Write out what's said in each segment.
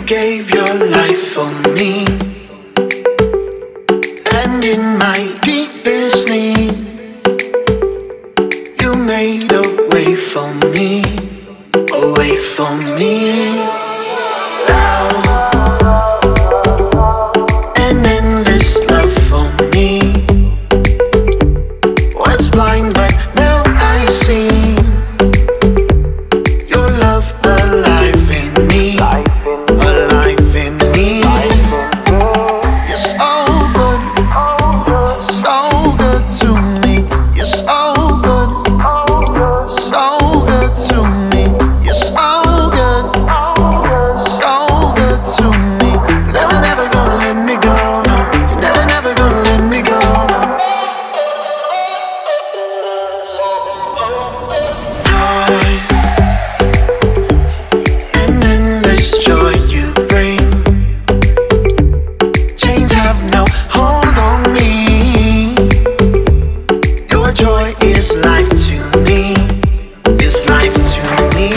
gave your life for me, and in my deepest need, you made a way for me, a way for me. Now, an endless love for me was blind, but now I see your love alive in me, alive in me. You're so good to me. You're so good to me. You're so good to me. Never, never gonna let me go. No, you're never, never gonna let me go. No. Joy, an endless joy you bring. Chains have no hold on me. Your joy is life to me, is life to me.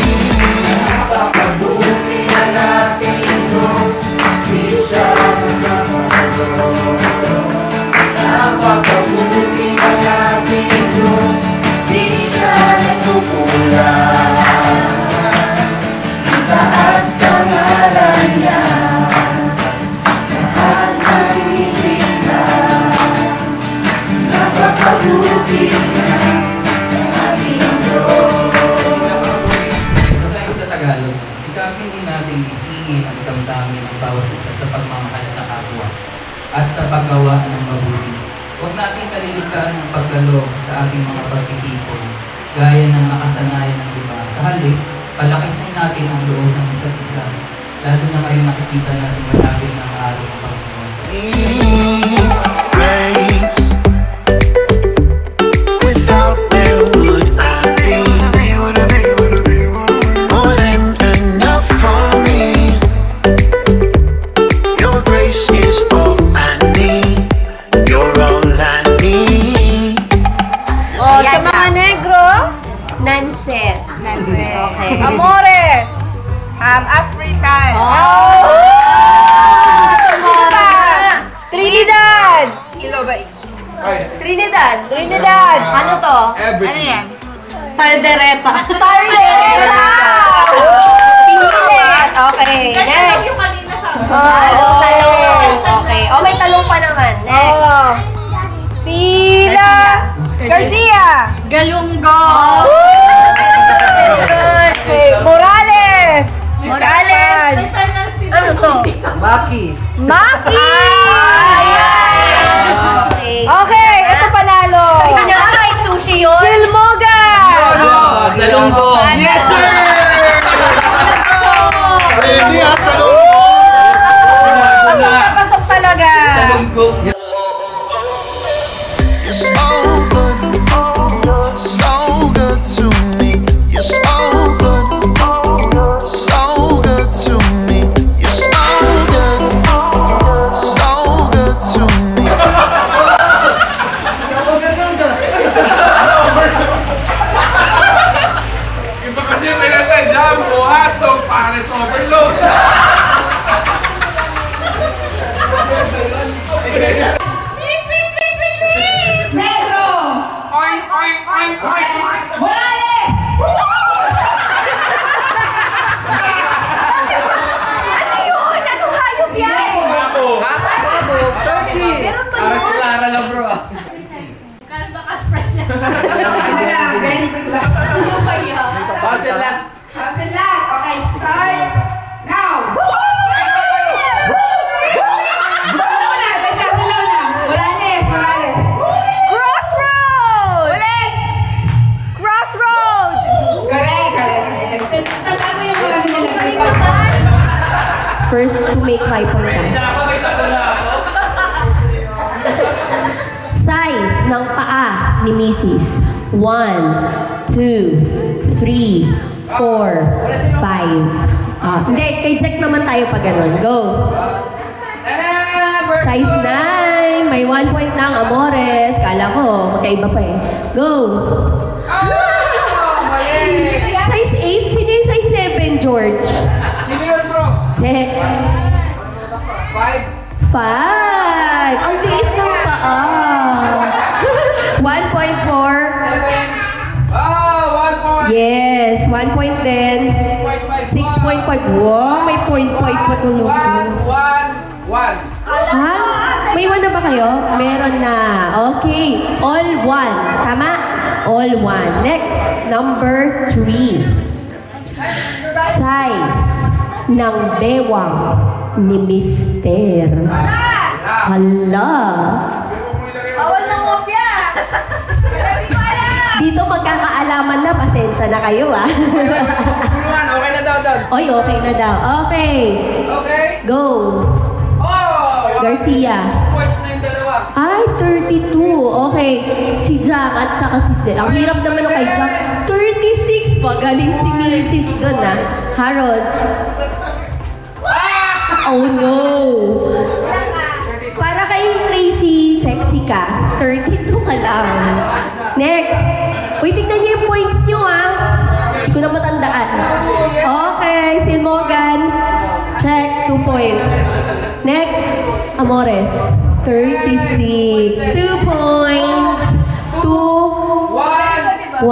Sikapin din natin gisingin ang damdamin ng bawat isa sa pagmamahal sa kapwa at sa paggawa ng mabuti. Huwag natin kalilikaan ang pagdalo sa ating mga pagtitipon, gaya ng nakasanayan ng iba. Sa halip, palakisin natin ang loob ng isa't isa, lalo na ngayong nakikita natin malapit ng araw ng Panginoon. Without where would I be? More than enough for me. Your grace is all I need. You're all I need. Oh, sa mga negro, Nanset. Okay. Amores. African. Oh! Trinidad. Trinidad. Ano to? Ano yan? Taldereta. Pinilit. Okay, next. Talong. Okay. Oh, may talong pa naman. Next. Sila. Garcia. Galunggo. Okay. Morales. Ano to? Maki! Maki. Okay. Okay, ito panalo. Ikaw na kahit sushi yun. Silmoga. Salunggo! Yes, sir! Pasok talaga. Salunggo! You're so good to me. You're so good to me. You're so good to me. Iba kasi pinatay dyan, buhat o pares overload. Negro. Oink, oink, oink, oink, oink. Morales. Ano hayop yan? Para si Clara lang, bro. Very good luck. Basil lang. Okay, starts now. Morales. Crossroad. Ulit. Crossroad. Correct. First to make 5 points. Size ng paa ni Mrs. 1, 2, 3, 4, 5. Hindi, kay Jack naman tayo pag ganun. Go! Size 9. May 1 point na ang Amores. Kala ko, magkaiba pa eh. Go! Size 8? Sino yung size 7, George? Sino yun, bro? Next. 5. Ang liit ng paa. 1.4. 1 point. Yes, 1 point din. 6.5. Wow, may 0.5 pa tulog. 1. Ha? May 1 na ba kayo? Meron na. Okay. All 1. Tama? All 1. Next, number 3. Size ng bewang ni Mister. Hala. Bawal na ngopya. Hindi ko alam. Dito magkakaalaman na. Pasensya na kayo, ah. Okay na daw, Dodds. Oy, okay na daw. Okay. Okay? Go. Oh! Garcia. Points na yung dalawa. Ay, 32. Okay. Si Jack at saka si Jen. Ang hirap naman ng kay Jack. 36 pa. Galing si Mrs. doon, ah. Harold. Oh, no. Para kay Tracy, sexy ka. 32 ka lang. Next. Uy, tignan niyo yung points niyo, ah. Hindi ko na matandaan. Okay, si Morgan. Check, 2 points. Next, Amores. 36. 2 points. 2, 1,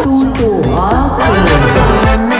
2, 2. Okay. Let me